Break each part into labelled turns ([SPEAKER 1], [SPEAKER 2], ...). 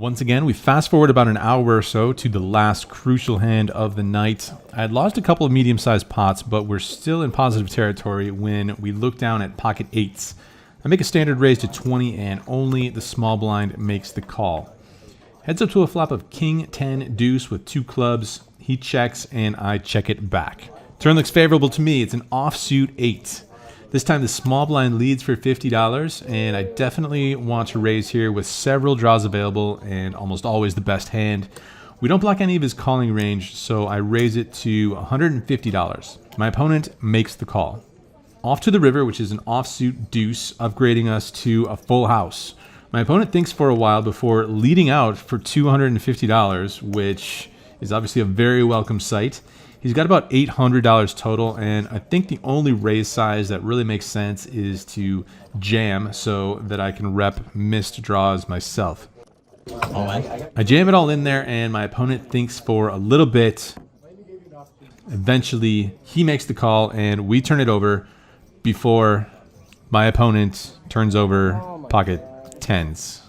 [SPEAKER 1] Once again, we fast forward about an hour or so to the last crucial hand of the night. I had lost a couple of medium-sized pots, but we're still in positive territory when we look down at pocket eights. I make a standard raise to 20 and only the small blind makes the call. Heads up to a flop of king 10 deuce with 2 clubs. He checks and I check it back. Turn looks favorable to me. It's an offsuit 8. This time the small blind leads for $50, and I definitely want to raise here with several draws available and almost always the best hand. We don't block any of his calling range, so I raise it to $150. My opponent makes the call. Off to the river, which is an offsuit deuce, upgrading us to a full house. My opponent thinks for a while before leading out for $250, which is obviously a very welcome sight. He's got about $800 total, and I think the only raise size that really makes sense is to jam so that I can rep missed draws myself. I jam it all in there, and my opponent thinks for a little bit. Eventually, he makes the call, and we turn it over before my opponent turns over pocket 10s.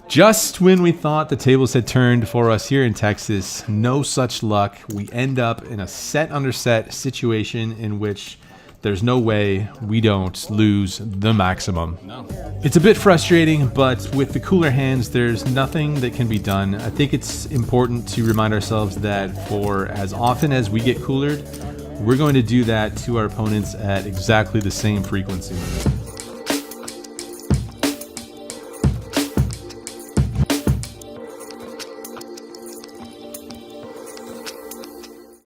[SPEAKER 1] Just when we thought the tables had turned for us here in Texas, no such luck. We end up in a set under set situation in which there's no way we don't lose the maximum. No. It's a bit frustrating, but with the cooler hands, there's nothing that can be done. I think it's important to remind ourselves that for as often as we get coolered, we're going to do that to our opponents at exactly the same frequency.